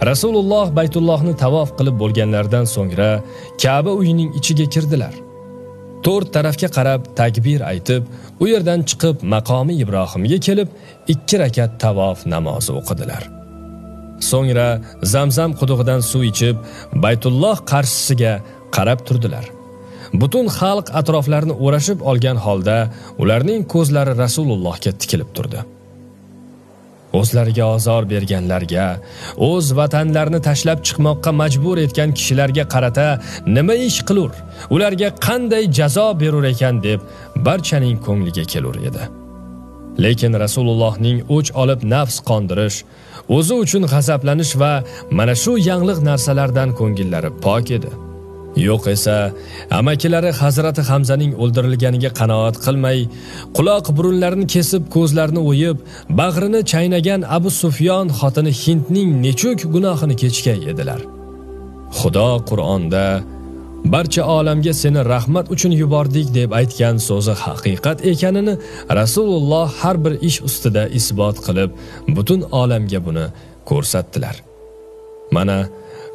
Rasululloh Baytullohni tavof qilib bo'lganlardan so'ngra Ka'ba uyining ichiga kirdilar. 4 tarafga qarab takbir aytib, u yerdan chiqib maqomi Ibrohimga kelib 2 rakat tavof namozi o'qidilar. So'ngra Zamzam qudug'idan suv ichib, Baytulloh qarshisiga qarab turdilar. Butun xalq atroflarini o'rashib olgan holda ularning ko'zlari Rasulullohga tikilib turdi. O'zlariga ozor berganlarga, o'z vatanlarini tashlab chiqmoqqa majbur etgan kishilarga qarata nima ish qilur, ularga qanday jazo berur ekan deb barchaning ko'ngliga kelur edi. Lekin Rasulullohning o'ch olib nafs qondirish, o'zi uchun g'azablanish va mana shu yangliq narsalardan ko'ngillari pok edi. Yo'q esa, amakilari Hazrati Hamzaning o'ldirilganiga qanoat qilmay, quloq burunlarini kesib, ko'zlarini o'yib, bag'rini chaynagan Abu Sufyon xotini Hindning nechuk gunohini kechgan edilar. Xudo Qur'onda barcha olamga seni rahmat uchun yubordik deb aytgan so'zi haqiqat ekanini Rasululloh har bir ish ustida isbot qilib, butun olamga buni ko'rsatdilar. Mana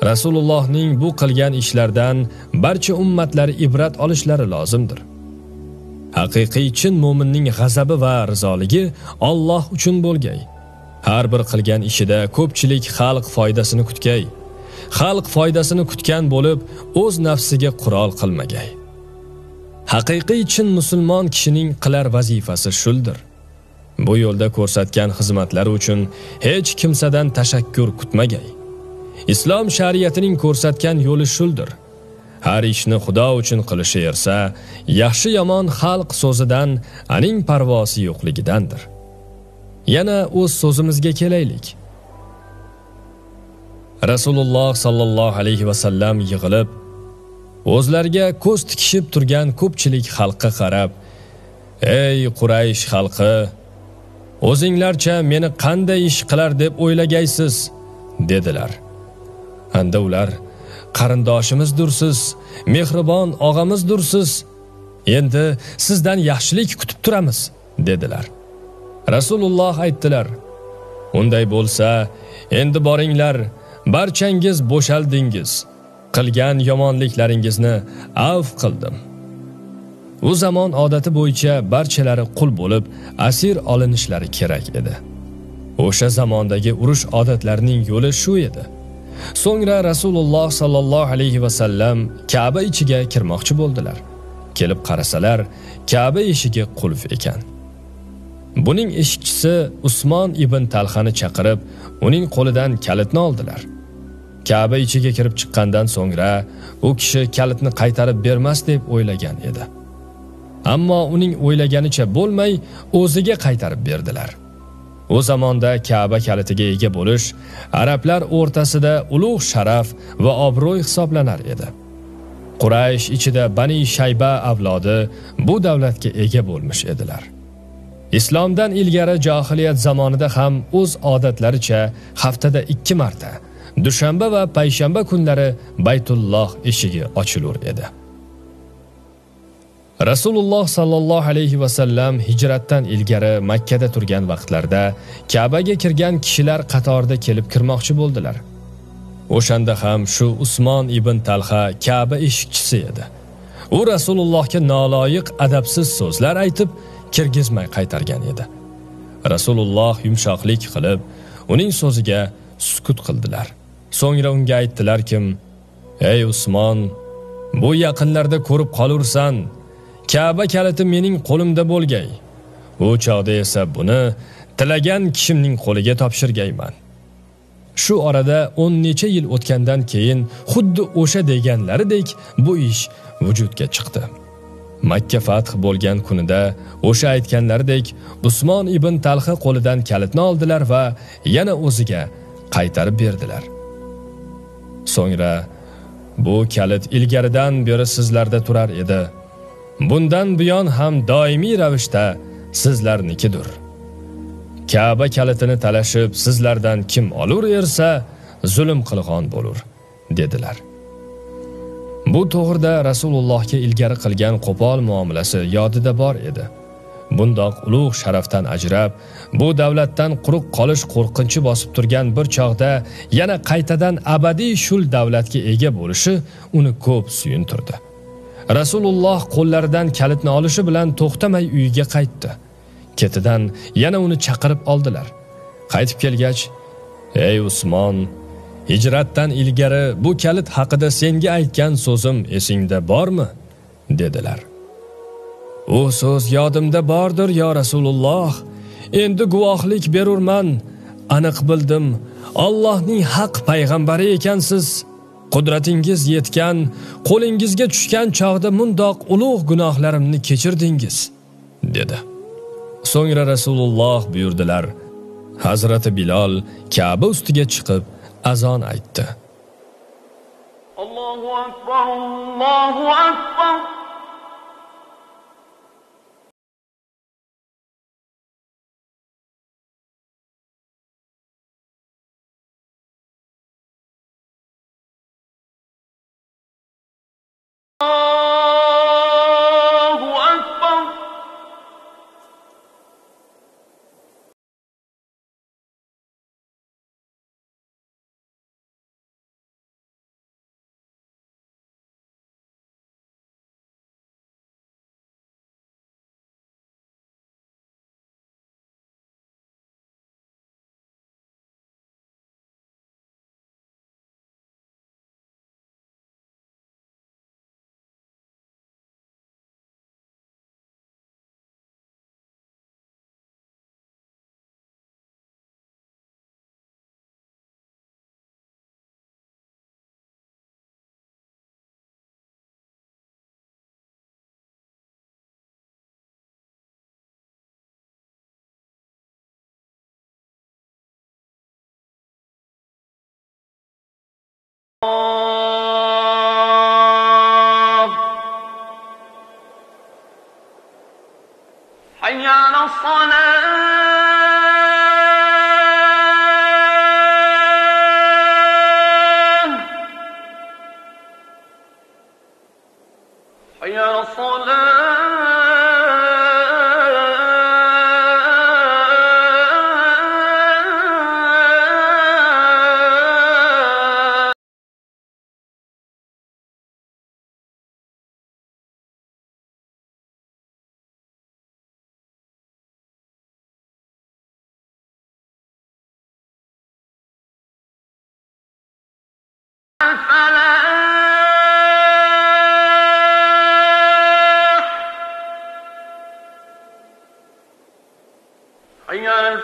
Rasulullohning bu qilgan ishlardan barcha ummatlar ibrat olishlari lozimdir. Haqiqiy chin mo'minning g'azabi va rizoligi Alloh uchun bo'lgay. Har bir qilgan ishida ko'pchilik xalq foydasini kutgay. Xalq foydasini kutgan bo'lib, o'z nafsiga qurol qilmagay. Haqiqiy chin musulmon kishining qilar vazifasi shuldir. Bu yo'lda ko'rsatgan xizmatlari uchun hech kimsadan tashakkur kutmagay. Islom shariatining ko'rsatgan yo'li shuldir. Har ishni Xudo uchun qilishi ersa, yaxshi yomon xalq so'zidan aning parvosi yo'qligidandir. Yana o'z so'zimizga kelaylik. Rasululloh sallallohu alayhi va sallam yig'ilib, o'zlariga ko'z tikishib turgan ko'pchilik xalqqa qarab, "Ey Quraysh xalqi, o'zinglarcha meni qanday ish qilar deb o'ylagaysiz?" dedilar. Anda ular, "Qarindoshimizdursiz, mehribon og'amizdursiz. Endi sizdan yaxshilik kutib turamiz", dedilar. Rasululloh aytdilar: "Unday bo'lsa, endi boringlar, barchangiz bo'shaldingiz. Qilgan yomonliklaringizni avf qildim." U zamon odati bo'yicha barchalari qul bo'lib, asir olinishlari kerak edi. O'sha zamondagi urush odatlarining yo'li shu edi. So'ngra Rasululloh sallallohu alayhi va sallam Ka'ba ichiga kirmoqchi bo'ldilar. Kelib qarasalar, Ka'ba eshigi qulf ekan. Buning eshikchisi Usmon ibn Talxani chaqirib, uning qo'lidan kalitni oldilar. Ka'ba ichiga kirib chiqqandan so'ngra u kishi kalitni qaytarib bermas deb o'ylagan edi. Ammo uning o'ylaganicha bo'lmay, o'ziga qaytarib berdilar. O zamonda Ka'ba kalitiga ega bo'lish arablar o'rtasida ulug' sharaf va obro'y hisoblanar edi. Quraysh ichida Bani Shayba avlodi bu davlatga ega bo'lmish edilar. Islomdan ilgari jahiliyat zamonida ham o'z odatlaricha haftada 2 marta, dushanba va payshanba kunlari Baytulloh eshigi ochilur edi. Rasululloh sallallohu alayhi va sallam hijratdan ilgari Makka da turgan vaqtlarda Ka'baga kirgan kishilar qatorida kelib kirmoqchi bo'ldilar. O'shanda ham shu Usmon ibn Talha Ka'ba eshikchisi edi. U Rasulullohga noloyiq adabsiz so'zlar aytib, kirgizmay qaytargan edi. Rasululloh yumshoqlik qilib, uning so'ziga sukut qildilar. So'ngra unga aytdilar-ki: "Ey Usmon, bu yaqinlarda ko'rib qolursan, Ka'ba kaliti mening qo'limda bo'lgay. U chog'da esa buni tilagan kishimning qo'liga topshirgayman." Shu orada 10 necha yil o'tgandan keyin xuddi o'sha deganlaridek bu ish vujudga chiqdi. Makka fath bo'lgan kunida o'sha aytganlaridek Usmon ibn Talha qo'lidan kalitni oldilar va yana o'ziga qaytarib berdilar. So'ngra bu kalit ilgaridan beri sizlarda turar edi. Bundan buyon ham doimiy ravishda sizlarnikidir. Ka'ba kalitini talashib sizlardan kim olur ersa, zulm qilg'on bo'lur, dedilar. Bu to'g'rida Rasulullohga ilgari qilgan qo'pol muomalasi yodida bor edi. bundoq ulug' sharafdan ajrab, bu davlatdan quruq qolish qo'rqinchi bosib turgan bir chog'da yana qaytadan abadiy shul davlatga ega bo'lishi uni ko'p suyuntirdi. Rasululloh qo'llaridan kalitni olishi bilan to'xtamay uyiga qaytdi. Ketidan yana uni chaqirib oldilar. Qaytib kelgach, "Ey Usmon, hijratdan ilgari bu kalit haqida senga aytgan so'zim esingda bormi?" dedilar. "U so'z yodimda bordir, yo Rasululloh. Endi guvohlik berurman. Aniq bildim, Allohning haq payg'ambari ekansiz. Qudratingiz yetgan, qo'lingizga tushgan chog'da mundoq ulug' gunohlarimni kechirdingiz", dedi. So'ngra Rasululloh buyurdilar: Hazrati Bilol Ka'ba ustiga chiqib azon aytdi. Allohu akbar, Allohu akbar. Allahu akbar. حي على الصلاة حي على حي على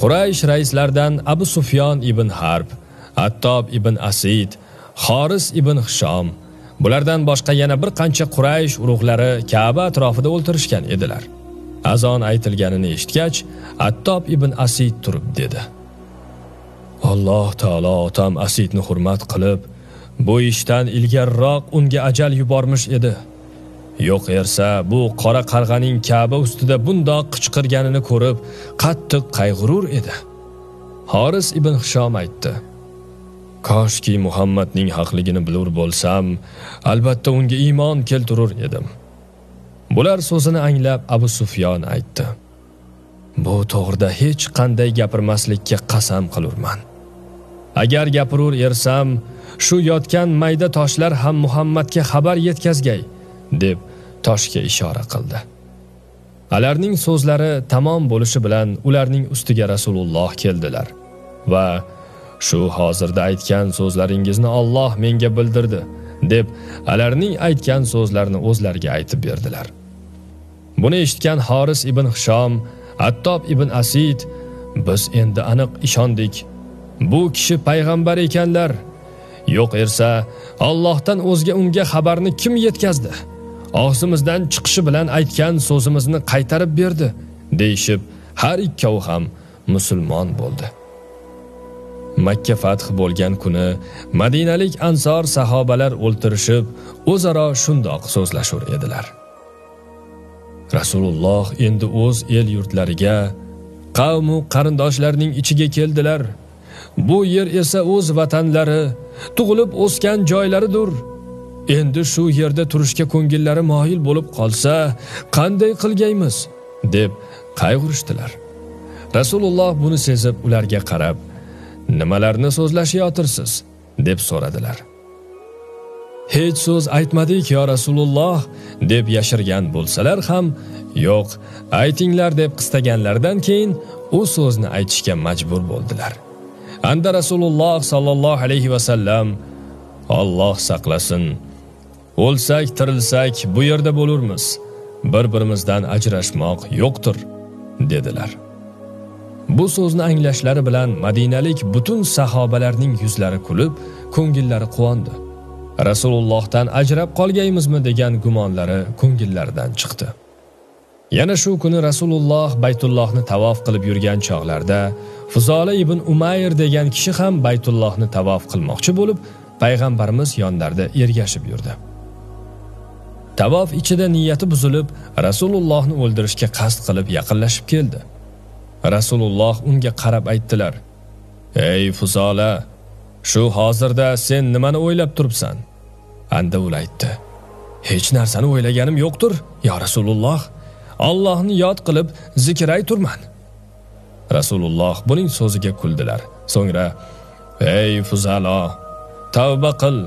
Quraysh raislaridan Abu Sufyon ibn Harb, Attob ibn Asid, Xoris ibn Hishom, bulardan boshqa yana bir qancha Quraysh urug'lari Ka'ba atrofida o'ltirishgan edilar. Azon aytilganini eshitgach, Attob ibn Asid turib dedi: "Alloh taolo otam Asidni hurmat qilib, bu ishdan ilgariroq unga ajal yubormish edi. Yo'q ersa bu qora qarg'aning Ka'ba ustida bundoq qichqirganini ko'rib, qattiq qayg'urur edi." Xoris ibn Hishom aytdi: "Koshki Muhammadning haqligini bilur bo'lsam, albatta unga iymon keltirur edim." Bular so'zini anglab Abu Sufyon aytdi: "Bu to'g'rida hech qanday gapirmaslikka qasam qilurman. Agar gapirur ersam, shu yotgan mayda toshlar ham Muhammadga xabar yetkazgay", deb toshga ishora qildi. Ularning so'zlari tamom bo'lishi bilan ularning ustiga Rasululloh keldilar va "Shu hozirda aytgan so'zlaringizni Alloh menga bildirdi", deb ularning aytgan so'zlarini o'zlariga aytib berdilar. Buni eshitgan Haris ibn Hisham, Attob ibn Asid, biz endi aniq ishondik. Bu kishi payg'ambar ekanlar. Yo'q ersa, Allohdan o'zga unga xabarni kim yetkazdi? Og'zimizdan chiqishi bilan aytgan so'zimizni qaytarib berdi, deyishib, har ikkovi ham musulmon bo'ldi. Makka fath bo'lgan kuni Madinalik ansor sahobalar o'ltirishib, o'zaro shundoq so'zlashur edilar. Rasululloh endi o'z el yurtlariga, qavm va qarindoshlarining ichiga keldilar. Bu yer esa o'z vatanlari, tug'ilib o'sgan joylaridir. Endi shu yerda turishga ko'ngillari moyil bo'lib qolsa, qanday qilgaymiz, deb qayg'urishdilar. Rasululloh buni sezib ularga qarab, nimalarni so'zlashayotirsiz, deb so'radilar. Hech so'z aytmadik yo Rasululloh, deb yashirgan bo'lsalar ham, yo'q, aytinglar deb qistaganlardan keyin u so'zni aytishga majbur bo'ldilar. Anda Rasululloh sallallohu alayhi va sallam, Alloh saqlasin, o'lsak, tirilsak bu yerda bo'lurmiz. Bir-birimizdan ajrashmoq yo'qdir, dedilar. Bu so'zni anglashlari bilan Madinalik butun sahobalarning yuzlari kulib, ko'ngillari quvondi. Rasulullohdan ajrab qolgaymizmi degan gumonlari ko'ngillaridan chiqdi. Yana shu kuni Rasululloh Baytullohni tavof qilib yurgan chog'larda Fuzola ibn Umayr degan kishi ham Baytullohni tavof qilmoqchi bo'lib, payg'ambarimiz yonlarida ergashib yurdi. Tavof ichida niyati buzilib, Rasulullohni o'ldirishga qasd qilib yaqinlashib keldi. Rasululloh unga qarab aytdilar: "Ey Fuzola, shu hozirda sen nimani o'ylab turibsan?" Anda u aytdi: "Hech narsani o'ylaganim yo'qdir, ya Rasululloh. Allohni yod qilib zikr ayturman." Rasululloh buning so'ziga kuldilar. So'ngra: "Ey Fuzola, tavba qil,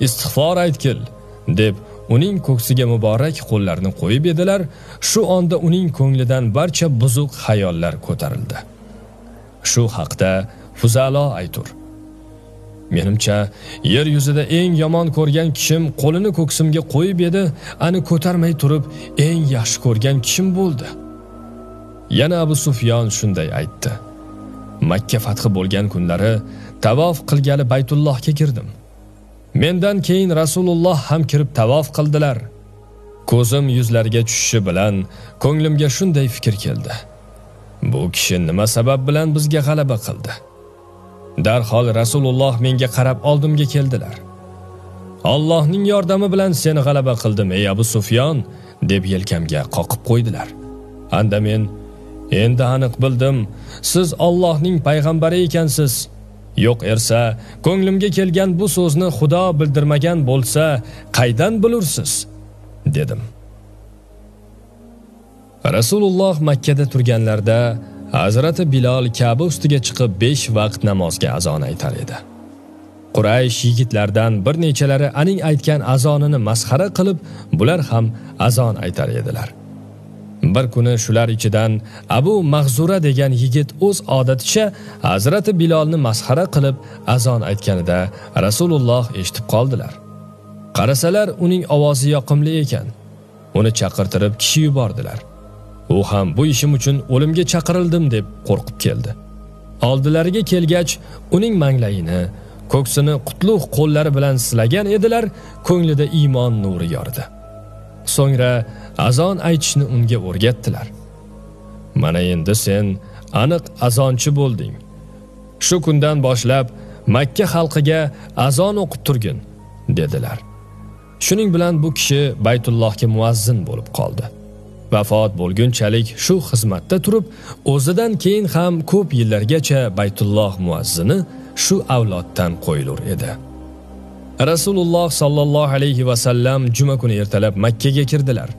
istig'for aytkil", deb uning ko'ksiga muborak qo'llarini qo'yib edilar. Shu onda uning ko'nglidan barcha buzuq xayollar ko'tarildi. Shu haqda Fuzola aytur: "Menimcha, yer yuzida eng yomon ko'rgan kishim qo'lini ko'ksimga qo'yib edi, ani ko'tarmay turib eng yaxshi ko'rgan kishim bo'ldi." Yana Abu Sufyon shunday aytdi: "Makka fathi bo'lgan kunlari tavof qilgali Baytullohga kirdim. Mendan keyin Rasululloh ham kirib tavof qildilar. Ko'zim yuzlariga tushishi bilan ko'nglimga shunday fikr keldi: bu kishi nima sabab bilan bizga g'alaba qildi? Darhol Rasululloh menga qarab oldimga keldilar. Allohning yordami bilan seni g'alaba qildim ey Abu Sufyon, deb yelkamga qoqib qo'ydilar. Anda men endi aniq bildim, siz Allohning payg'ambari ekansiz. Yo'q ersa, ko'nglimga kelgan bu so'zni Xudo bildirmagan bo'lsa, qaydan bilursiz?" dedim. Rasululloh Makka da turganlarda Hazrati Bilal Ka'ba ustiga chiqib 5 vaqt namozga azon aytar edi. Quraysh yigitlardan bir nechalari aning aytgan azonini masxara qilib, bular ham azon aytar edilar. Bir kuni shular ichidan Abu Mahzura degan yigit o'z odaticha Hazrati Bilolni masxara qilib azon aytganida Rasululloh eshitib qoldilar. Qarasalar uning ovozi yoqimli ekan. Uni chaqirtirib kishi yubordilar. U ham bu ishim uchun o'limga chaqirildim deb qo'rqib keldi. Oldilariga kelgach, uning manglayini, ko'ksini qutlug' qo'llari bilan silagan edilar, ko'nglida iymon nuri yordi. So'ngra azon aytishni unga o'rgatdilar. "Mana endi sen aniq azonchi bo'lding. Shu kundan boshlab Makka xalqiga azon o'qib turgin", dedilar. Shuning bilan bu kishi Baytullohga muazzin bo'lib qoldi. Vafot bo'lgunchalik shu xizmatda turib, o'zidan keyin ham ko'p yillargacha Baytulloh muazzini shu avloddan qo'yilur edi. Rasululloh sallallohu alayhi va sallam juma kuni ertalab Makka ga kirdilar.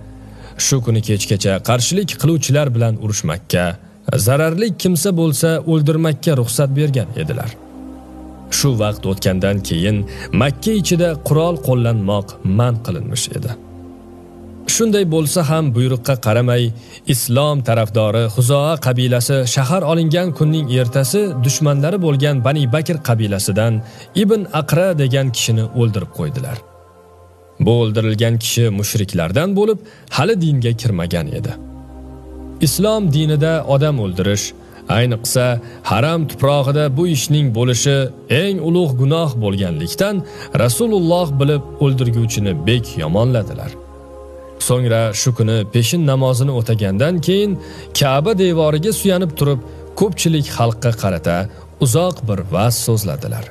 Shu kuni kechgacha qarshilik qiluvchilar bilan urushmakka, zararli kimsa bo'lsa o'ldirmakka ruxsat bergan edilar. Shu vaqt o'tgandan keyin Makka ichida qurol qo'llanmoq man qilinmiş edi. Shunday bo'lsa ham buyruqqa qaramay, islom tarafdori Xuzoa qabilasi shahar olingan kunning ertasi dushmanlari bo'lgan Bani Bakr qabilasidan Ibn Aqra degan kishini o'ldirib qo'ydilar. Bu o'ldirilgan kishi mushriklardan bo'lib, hali dinga kirmagan edi. Islom dinida odam o'ldirish, ayniqsa haram tuprog'ida bu ishning bo'lishi eng ulug' gunoh bo'lganlikdan Rasululloh bilib o'ldirguvchini bek yomonladilar. So'ngra shu kuni peshin namozini o'tagandan keyin Ka'ba devoriga suyanib turib, ko'pchilik xalqqa qarata uzoq bir va'z so'zladilar.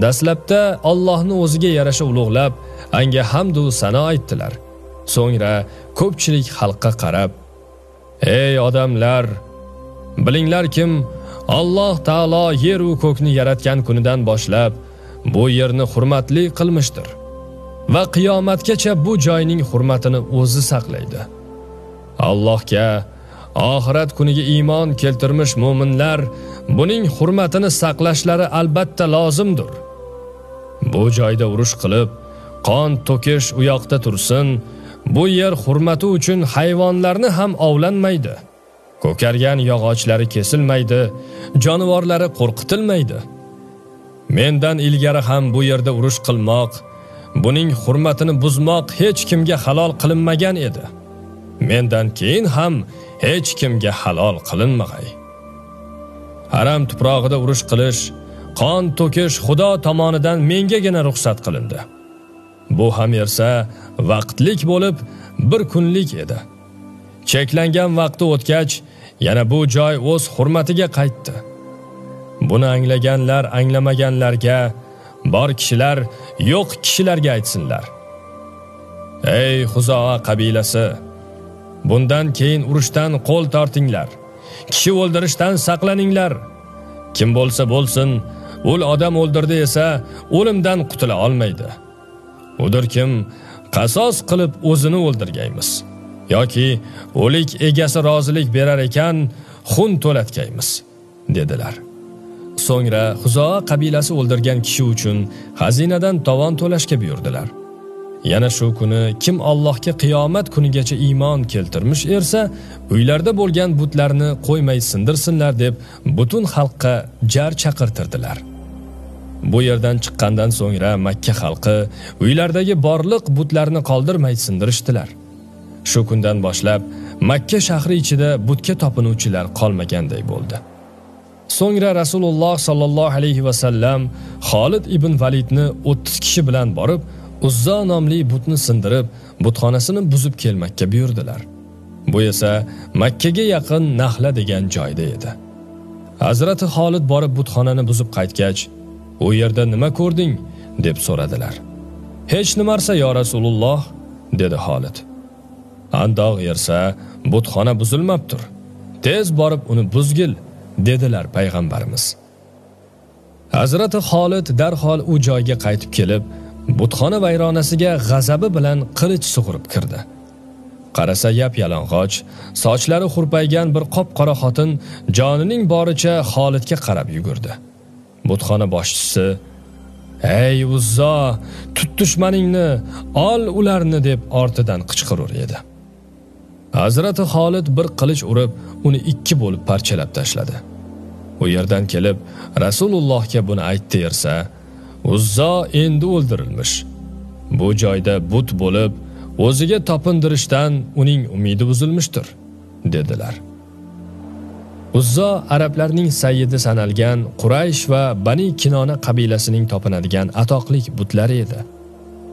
Dastlabda Allohni o'ziga yarasha ulug'lab, anga hamd va sano aytdilar. So'ngra ko'pchilik xalqqa qarab: "Ey odamlar, bilinglarkim, Alloh taolo yer va ko'kni yaratgan kunidan boshlab bu yerni hurmatli qilmishdir va qiyomatgacha bu joyning hurmatini o'zi saqlaydi. Allohga, oxirat kuniga iymon keltirmish mu'minlar buning hurmatini saqlashlari albatta lozimdir. Bu joyda urush qilib, qon to'kish u yoqda tursin, bu yer hurmati uchun hayvonlarni ham ovlanmaydi. Ko'kargan yog'ochlari kesilmaydi, jonivorlari qo'rqitilmaydi. Mendan ilgari ham bu yerda urush qilmoq, buning hurmatini buzmoq hech kimga halol qilinmagan edi. Mendan keyin ham hech kimga halol qilinmag'ay. Haram tuprog'ida urush qilish, qon to'kish Xudo tomonidan mengagina ruxsat qilindi. Bu ham esa vaqtlik bo'lib, bir kunlik edi. Cheklangan vaqti o'tgach, yana bu joy o'z hurmatiga qaytdi. Buni anglaganlar anglamaganlarga, bor kishilar yo'q kishilarga aytsinlar. Ey Xuzoa qabilasi, bundan keyin urushdan qo'l tortinglar. Kishi o'ldirishdan saqlaninglar. Kim bo'lsa bo'lsin, ul odam o'ldirdi esa o'limdan qutula olmaydi. Udir kim qasos qilib o'zini o'ldirgaymiz yoki o'lik egasi rozilik berar ekan, xun to'latgaymiz, dedilar. So'ngra Xuzoa qabilasi o'ldirgan kishi uchun xazinadan tovon to'lashga buyurdilar. Yana shu kuni kim Allohga qiyomat kunigacha iymon keltirmish ersa, uylarda bo'lgan butlarni qo'ymay sindirsinlar deb butun xalqqa jar chaqirtirdilar. Bu yerdan chiqqandan so'ngra Makka xalqi uylardagi borliq butlarni qoldirmay sindirishdilar. Shu kundan boshlab Makka shahri ichida butga topinuvchilar qolmaganday bo'ldi. So'ngra Rasululloh sallallohu alayhi va sallam Xolid ibn Validni 30 kishi bilan borib, Uzzo nomli butni sindirib, butxonasini buzib kelmakka buyurdilar. Bu esa Makkaga yaqin Nahla degan joyda edi. Hazrati Xolid borib butxonani buzib qaytgach, "U yerda nima ko'rding?" deb so'radilar. "Hech nimarsa yo Rasululloh", dedi Xolid. "Andoq yersa, butxona buzilmabdir. Tez borib uni buzgil", dedilar payg'ambarimiz. Hazrati Xolid darhol u joyga qaytib kelib, butxona vayronasiga g'azabi bilan qilich sug'urib kirdi. Qarasa yap-yalang'och, sochlari hurpaygan bir qop-qora xotin jonining boricha Xolidga qarab yugurdi. Butxona boshchisi: "Ey Uzzo, tut dushmaningni, ol ularni", deb ortidan qichqirar edi. Hazrati Xolid bir qilich urib, uni ikki bo'lib parchalab tashladi. U yerdan kelib Rasulullohga buni aytdi ersa, Uzzo endi o'ldirilmish. Bu joyda but bo'lib, o'ziga topindirishdan uning umidi buzilmishdir, dedilar. Uzzo arablarning sayyidi sanalgan Quraysh va Bani Kinona qabilasining topinadigan atoqlik butlari edi.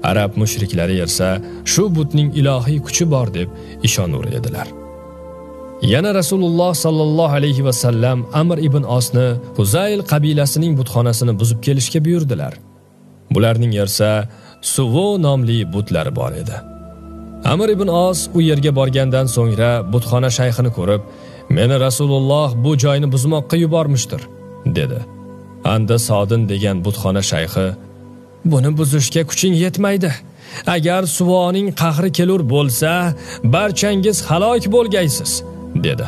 Arab mushriklari esa shu butning ilohiy kuchi bor deb ishonur edilar. Yana Rasululloh sallallohu alayhi va sallam Amr ibn Osni Huzayl qabilasining butxonasini buzib kelishga buyurdilar. Bularning esa Suvo nomli butlari bor edi. Amr ibn Os u yerga borgandan so'ngra butxona shayxini ko'rib, "Meni Rasululloh bu joyni buzmoqqa yubormishdir", dedi. Anda Sodin degan butxona shayxi: "Buni buzishga kuching yetmaydi. Agar Suvoning qahri kelur bo'lsa, barchangiz halok bo'lgaysiz", dedi.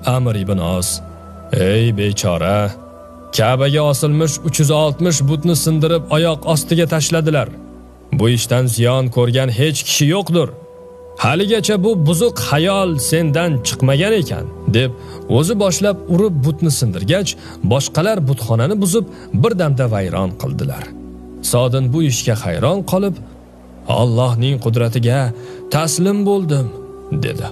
Amr ibn Os: "Ey bechora, Ka'baga osilmish 360 butni sindirib oyoq ostiga tashladilar. Bu ishdan ziyon ko'rgan hech kishi yo'qdir. Haligacha bu buzuq xayol sendan chiqmagan ekan", deb o'zi boshlab urib butni sindirgach, boshqalar butxonani buzib birdamda vayron qildilar. Sodin bu ishga hayron qolib, Allohning qudratiga taslim bo'ldim, dedi.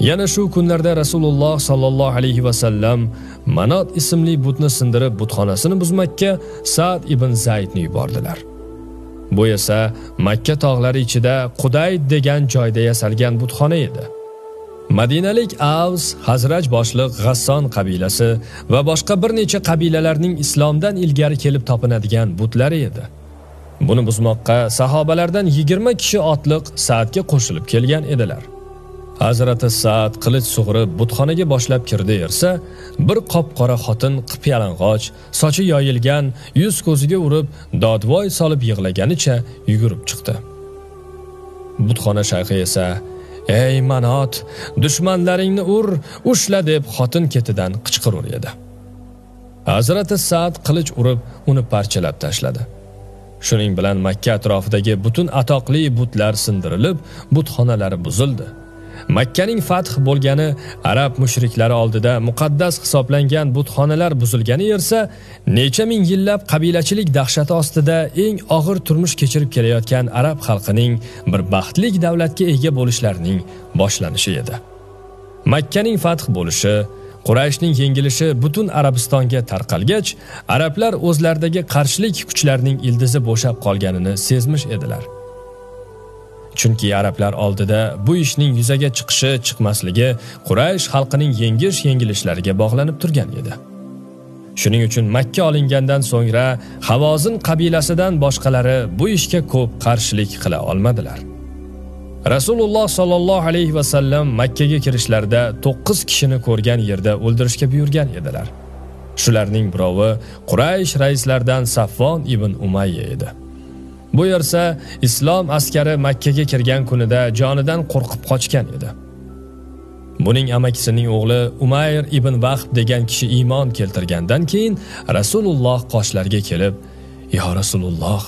Yana shu kunlarda Rasululloh sallallohu alayhi va sallam Manot ismli butni sindirib butxonasini buzmakka Sa'd ibn Zaydni yubordilar. Bu esa Makka tog'lari ichida Qudayd degan joyda yasalgan butxona edi. Madinalik Avs, Hazraj boshliq G'asson qabilasi va boshqa bir necha qabilalarning islomdan ilgari kelib topinadigan butlari edi. Buni buzmoqqa sahobalardan 20 kishi otliq Sa'dga qo'shilib kelgan edilar. Hazrati Sa'd qilich sug'urib butxonaga boshlab kirdi ersa, bir qop-qora xotin qip-yalang'och, sochi yoyilgan, yuz ko'ziga urib, dodvoy solib yig'laganicha yugurib chiqdi. Butxona shayxi esa: "Ey Manot, dushmanlaringni ushla" deb xotin ketidan qichqirar edi. Hazrati Sa'd qilich urib, uni parchalab tashladi. Shuning bilan Makka atrofidagi butun atoqli butlar sindirilib, butxonalari buzildi. Makkaning fath bo'lgani arab mushriklari oldida muqaddas hisoblangan butxonalar buzilgani esa, necha ming yillab qabilachilik dahshati ostida eng og'ir turmush kechirib kelayotgan arab xalqining bir baxtli davlatga ega bo'lishlarining boshlanishi edi. Makkaning fath bo'lishi, Qurayshning yengilishi butun Arabistonga tarqalgach, arablar o'zlaridagi qarshilik kuchlarining ildizi bo'shab qolganini sezmish edilar. Chunki arablar oldida bu ishning yuzaga chiqmasligi Quraysh xalqining yengilishlariga bog'lanib turgan edi. Shuning uchun Makka olingandan so'ngra Havozin qabilasidan boshqalari bu ishga ko'p qarshilik qila olmadilar. Rasululloh sallallohu alayhi va sallam Makkaga kirishlarida 9 kishini ko'rgan yerda o'ldirishga buyurgan edilar. Shularning birovi Quraysh raislaridan Safvon ibn Umayya edi. Bu yersa islom askari Makkaga kirgan kunida jonidan qo'rqib qochgan edi. Buning amakisining o'g'li Umayr ibn Vahb degan kishi iymon keltirgandan keyin Rasululloh qoshlariga kelib: "Ya Rasululloh,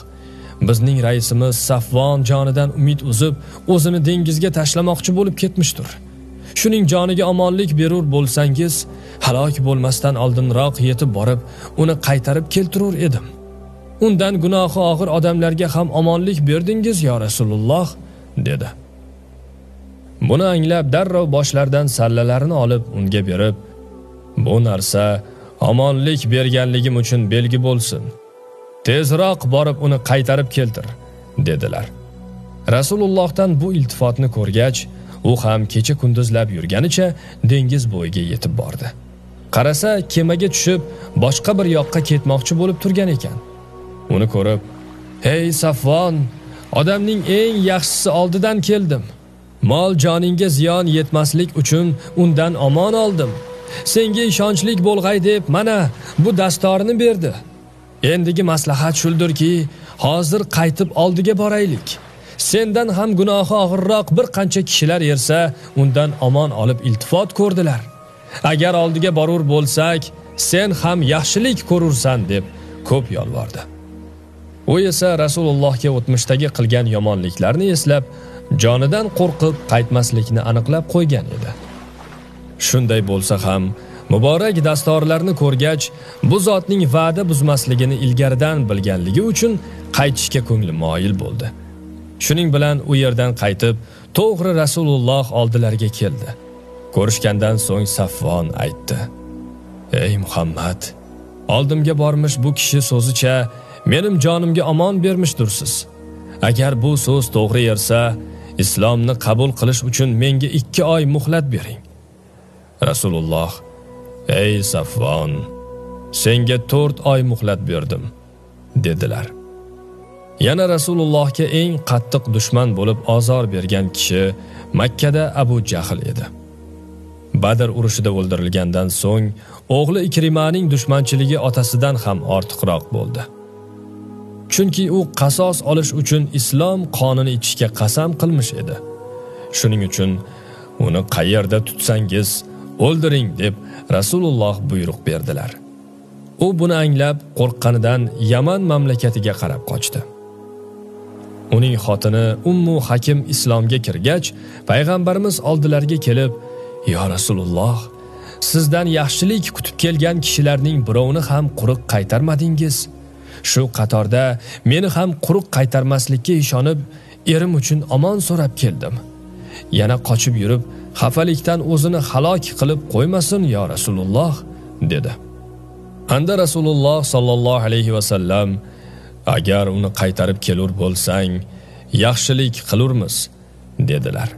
bizning raisimiz Safvon jonidan umid uzib, o'zini dengizga tashlamoqchi bo'lib ketmishdir. Shuning joniga omonlik berur bo'lsangiz, halok bo'lmasdan oldinroq yetib borib, uni qaytarib keltirur edim. Undan gunohi og'ir odamlarga ham omonlik berdingiz ya Rasululloh", dedi. Buni anglab darrov boshlaridan sallalarini olib unga berib: "Bu narsa omonlik berganligim uchun belgi bo'lsin. Tezroq borib uni qaytarib keltir", dedilar. Rasulullohdan bu iltifotni ko'rgach, u ham kecha kunduzlab yurganicha dengiz bo'yiga yetib bordi. Qarasa, kemaga tushib, boshqa bir yoqqa ketmoqchi bo'lib turgan ekan. Uni ko'rib: "Hey Safvon, odamning eng yaxshisi oldidan keldim. Mol joningga ziyon yetmaslik uchun undan omon oldim. Senga ishonchlik bo'lg'ay deb mana bu dastorni berdi. Endigi maslahat shuldirki, hozir qaytib oldiga boraylik. Sendan ham gunohi og'irroq bir qancha kishilar yersa, undan omon olib iltifot ko'rdilar. Agar oldiga borur bo'lsak, sen ham yaxshilik ko'rursan", deb ko'p yolvordi. U esa Rasulullohga o'tmishdagi qilgan yomonliklarni eslab, jonidan qo'rqib qaytmaslikni aniqlab qo'ygan edi. Shunday bo'lsa ham, muborak dastorlarni ko'rgach, bu zotning va'da buzmasligini ilgaridan bilganligi uchun qaytishga ko'ngli moyil bo'ldi. Shuning bilan u yerdan qaytib, to'g'ri Rasululloh oldilariga keldi. Ko'rishgandan so'ng Safvon aytdi: "Ey Muhammad, oldimga bormish bu kishi so'zicha menim jonimga omon bermishdirsiz. Agar bu so'z to'g'ri yersa, islomni qabul qilish uchun menga 2 oy muhlat bering." Rasululloh: "Ey Safvon, senga 4 oy muhlat berdim", dedilar. Yana Rasulullohga eng qattiq dushman bo'lib ozor bergan kishi Makkada Abu Jahl edi. Badr urushida o'ldirilgandan so'ng o'g'li Ikrimaning dushmanchiligi otasidan ham ortiqroq bo'ldi. Chunki u qasos olish uchun islom qonini ichishga qasam qilmish edi. Shuning uchun uni qayerda tutsangiz o'ldiring deb Rasululloh buyruq berdilar. U buni anglab qo'rqqanidan Yaman mamlakatiga qarab qochdi. Uning xotini Ummu Hakim islomga kirgach, payg'ambarimiz oldilariga kelib: "Ya Rasululloh, sizdan yaxshilik kutib kelgan kishilarning birovini ham quruq qaytarmadingiz. Shu qatorda meni ham quruq qaytarmaslikka ishonib, erim uchun omon so'rab keldim. Yana qochib yurib, xafalikdan o'zini halok qilib qo'ymasin yo Rasululloh, dedi. Anda Rasululloh sallallohu alayhi va sallam, agar uni qaytarib kelur bo'lsang, yaxshilik qilurmiz, dedilar.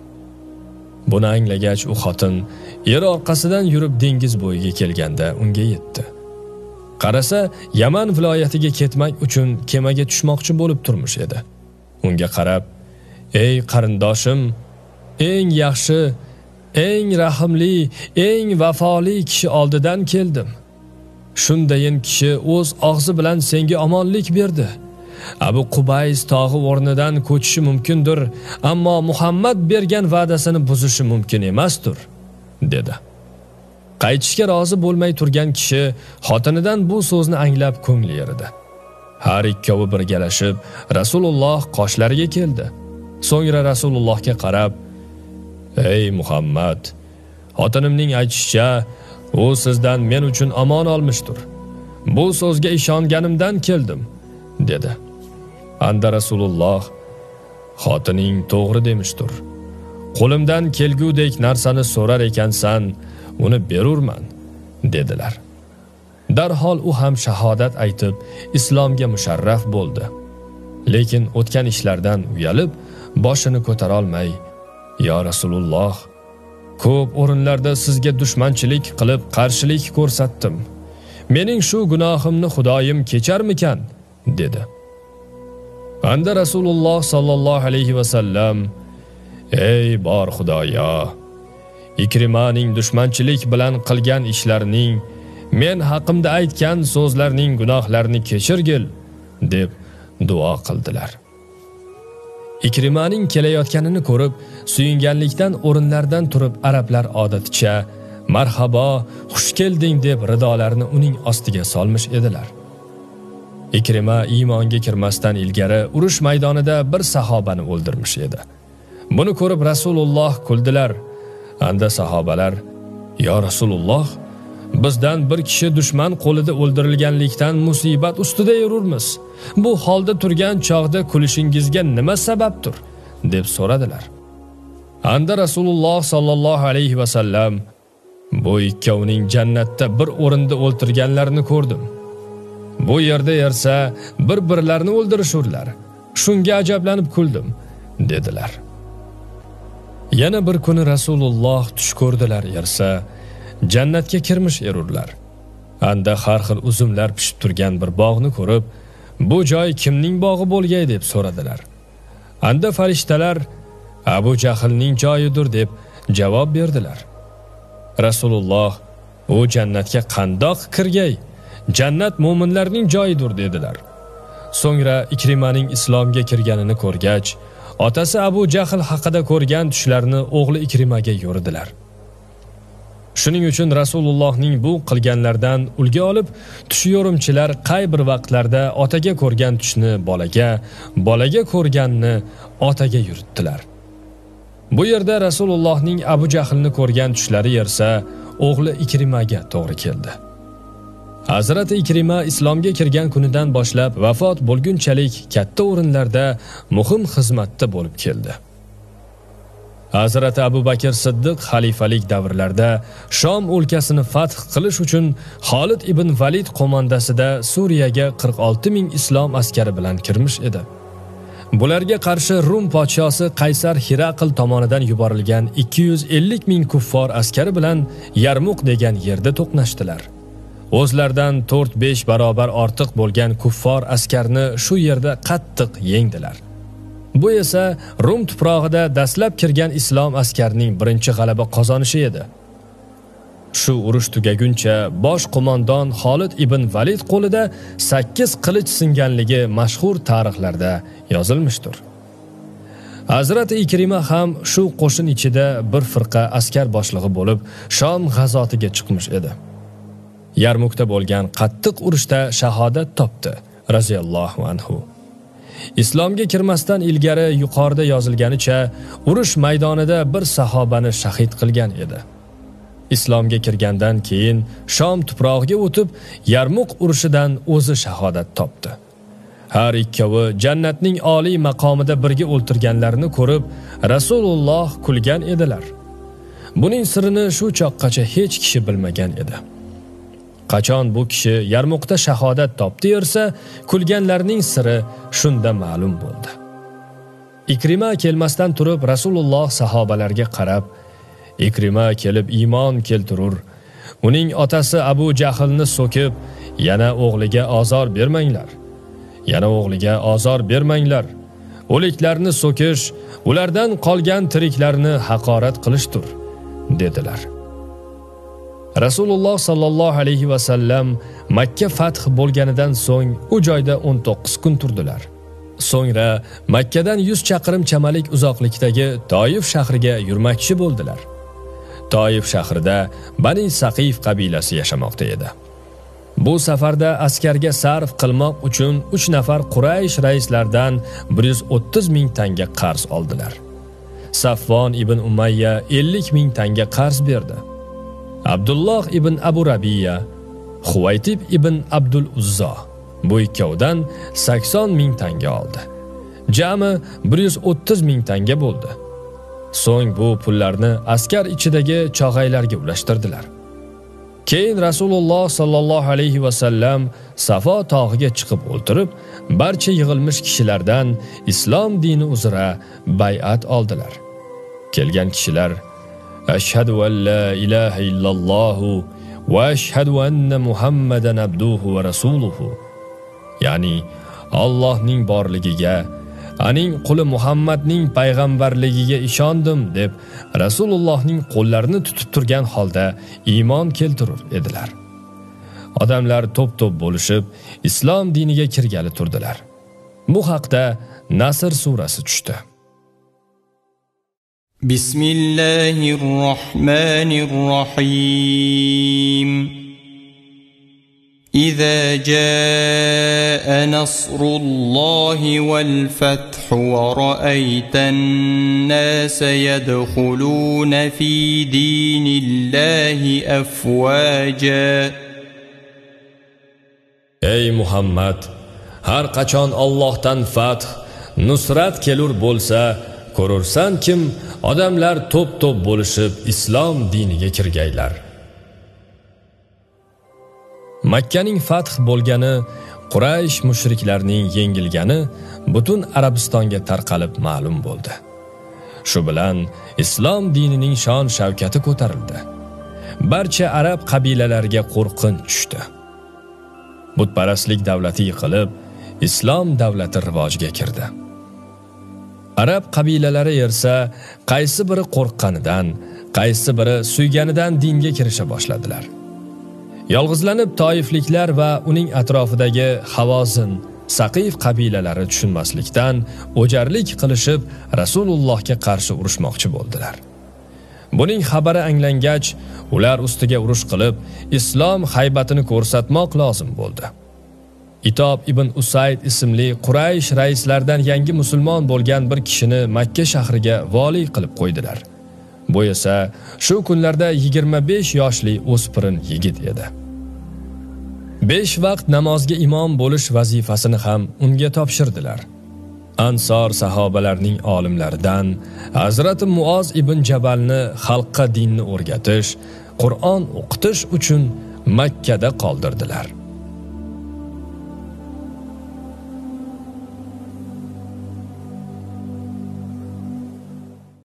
Buni anglagach u xotin eri orqasidan yurib dengiz bo'yiga kelganda unga yetdi. Qarasa, Yaman viloyatiga ketmak uchun kemaga tushmoqchi bo'lib turmush edi. Unga qarab, "Ey qarindoshim, eng yaxshi, eng rahimli, eng vafoli kishi oldidan keldim. Shundayin kishi o'z og'zi bilan senga omonlik berdi. Abu Qubays tog'i o'rnidan ko'chishi mumkindir, ammo Muhammad bergan va'dasini buzishi mumkin emasdir", dedi. Qaytishga rozi bo'lmay turgan kishi xotinidan bu so'zni anglab ko'ngli eridi. Har ikkovi birgalashib Rasululloh qoshlariga keldi. So'ngra Rasulullohga qarab, "Ey Muhammad, xotinimning aytishicha, u sizdan men uchun omon olmishdir. Bu so'zga ishonganimdan keldim", dedi. Anda Rasululloh, "Xotining to'g'ri demishdir. Qo'limdan kelgudek narsani so'rar ekansan, uni berurman", dedilar. Darhol u ham shahodat aytib, islomga musharraf bo'ldi. Lekin o'tgan ishlardan uyalib, boshini ko'tara olmay, "Ya Rasululloh, ko'p o'rinlarda sizga dushmanchilik qilib qarshilik ko'rsatdim. Mening shu gunohimni Xudoyim kecharmikan?" dedi. Anda Rasululloh sallallohu alayhi va sallam, "Ey bor Xudoyo, Ikrimaning dushmanchilik bilan qilgan ishlarining, men haqimda aytgan so'zlarning gunohlarini kechirgil", deb duo qildilar. Ikrimaning kelayotganini ko'rib, suyunganlikdan o'rinlardan turib arablar odaticha "Marhabo, xush kelding" deb ridolarini uning ostiga solmish edilar. Ikrima iymonga kirmasdan ilgari urush maydonida bir sahobani o'ldirmish edi. Buni ko'rib Rasululloh kuldilar. Anda sahobalar, "Ya Rasululloh, bizdan bir kishi dushman qo'lida o'ldirilganlikdan musibat ustida yururmiz. Bu holda turgan chog'da kulishingizga nima sababdir?" deb so'radilar. Anda Rasululloh sallallohu alayhi va sallam, "Bu ikkovining jannatda bir o'rinda o'ltirganlarini ko'rdim. Bu yerda yersa bir-birlarini o'ldirishurlar. Shunga ajablanib kuldim", dedilar. Yana bir kuni Rasululloh tush ko'rdilar, yersa jannatga kirmish erurlar. Anda har xil uzumlar pishib turgan bir bog'ni ko'rib, "Bu joy kimning bog'i bo'lgay?" deb so'radilar. Anda farishtalar, "Abu Jahlning joyidir" deb javob berdilar. Rasululloh, "U jannatga qandoq kirgay? Jannat mu'minlarning joyidir", dedilar. So'ngra Ikrimaning islomga kirganini ko'rgach, otasi Abu Jahl haqida ko'rgan tushlarini o'g'li Ikrimaga yo'ridilar. Shuning uchun Rasulullohning bu qilganlardan ulgu olib, tush yo'rimchilar qay bir vaqtlarda otaga ko'rgan tushni bolaga, bolaga ko'rganni otaga yuritdilar. Bu yerda Rasulullohning Abu Jahlni ko'rgan tushlari yersa, o'g'li Ikrimaga to'g'ri keldi. Hazrati Ikrima islomga kirgan kunidan boshlab vafot bo'lgunchalik katta o'rinlarda muhim xizmatda bo'lib keldi. Hazrati Abu Bakr Siddiq xalifalik davrlarida Shom o'lkasini fath qilish uchun Xolid ibn Valid qo'mondasida Suriyaga 46 ming islom askari bilan kirmish edi. Bularga qarshi Rum podshosi Qaysar Hiraql tomonidan yuborilgan 250 ming kuffar askari bilan Yarmuq degan yerda to'qnashdilar. O'zlaridan 4-5 barobar ortiq bo'lgan kuffar askarni shu yerda qattiq yengdilar. Bu esa Rum tuprog'ida dastlab kirgan islom askarining birinchi g'alaba qozonishi edi. Shu urush tugaguncha bosh qo'mondon Xolid ibn Valid qo'lida 8 qilich singanligi mashhur tarixlarda yozilmishdir. Hazrati Ikrima ham shu qo'shin ichida bir firqa askar boshlig'i bo'lib, Shom g'azotiga chiqmish edi. Yarmukda bo'lgan qattiq urushda shahodat topdi, raziyallohu anhu. Islomga kirmasdan ilgari yuqorida yozilganicha urush maydonida bir sahobani shahid qilgan edi. Islomga kirgandan keyin Shom tuprog'iga o'tib, Yarmuq urushidan o'zi shahodat topdi. Har ikkovi jannatning oliy maqomida birga o'ltirganlarini ko'rib, Rasululloh kulgan edilar. Buning sirini shu choqqacha hech kishi bilmagan edi. Qachon bu kishi Yarmuqda shahodat topdi esa, kulganlarning siri shunda ma'lum bo'ldi. Ikrima kelmasdan turib Rasululloh sahobalarga qarab, Ikrima kelib iymon keltirur, uning otasi Abu Jahlni so'kib, yana o'g'liga azor bermanglar. Yana o'g'liga azor bermanglar. O'liklarni so'kish, ulardan qolgan tiriklarni haqorat qilishdir, dedilar. Rasululloh sallallohu alayhi va sallam Makka fath bo'lganidan so'ng u joyda 19 kun turdilar. So'ngra Makkadan 100 chaqirim chamalik uzoqlikdagi Toif shahriga yurmoqchi bo'ldilar. Toif shahrida Bani Saqif qabilasi yashamoqda edi. Bu safarda askarga sarf qilmoq uchun 3 nafar Quraysh raislaridan 130 ming tanga qarz oldilar. Safvon ibn Umayya 50 ming tanga qarz berdi. Abdulloh ibn Abu Rabiya, Huvaytib ibn Abdul Uzza bu ikkovdan 80 ming tanga oldi. Jami 130 ming tanga bo'ldi. So'ng bu pullarni askar ichidagi chog'aylarga ulashtirdilar. Keyin Rasululloh sallallohu alayhi va sallam Safo tog'iga chiqib o'ltirib, barcha yig'ilmish kishilardan islom dini uzra bay'at oldilar. Kelgan kishilar Ashhadu an la ilaha illalloh va ashhadu anna Muhammadan abduhu va rasuluhu. Ya'ni Allohning borligiga, aning quli Muhammadning payg'ambarligiga ishondim deb Rasulullohning qo'llarini tutib turgan holda iymon keltirur edilar. Odamlar to'p-to'p bo'lishib islom diniga kirgali turdilar. Bu haqda Nasr surasi tushdi. Bismillahirrohmanirrohim. إذا جاء نصر الله والفتح ورأيت الناس يدخلون في دين الله أفواجا. Ey Muhammad, har qachon Allohdan fath, nusrat kelur bo'lsa, ko'rursan kim odamlar to'p-to'p bo'lishib islom diniga kirgaylar. Makkaning fath bo'lgani, Quraysh mushriklarning yengilgani butun Arabistonga tarqalib ma'lum bo'ldi. Shu bilan islom dinining shon shavkati ko'tarildi. Barcha arab qabilalariga qo'rqinch tushdi. Butparastlik davlati yiqilib, islom davlati rivojga kirdi. Arab qabilalari esa qaysi biri qo'rqqanidan, qaysi biri suyganidan dinga kirisha boshladilar. Yolg'izlanib Toifliklar va uning atrofidagi Havozin, Saqif qabilalari tushunmaslikdan o'jarlik qilishib Rasulullohga qarshi urushmoqchi bo'ldilar. Buning xabari anglangach, ular ustiga urush qilib, islom haybatini ko'rsatmoq lozim bo'ldi. Itob ibn Usayd ismli Quraysh raislaridan yangi musulmon bo'lgan bir kishini Makka shahriga vali qilib qo'ydilar. Bu esa shu kunlarda 25 yoshli o'spirin yigit edi. 5 vaqt namozga imom bo'lish vazifasini ham unga topshirdilar. Ansor sahobalarning olimlaridan Hazrat Muoz ibn Jabalni xalqqa dinni o'rgatish, Qur'on o'qitish uchun Makka da qoldirdilar.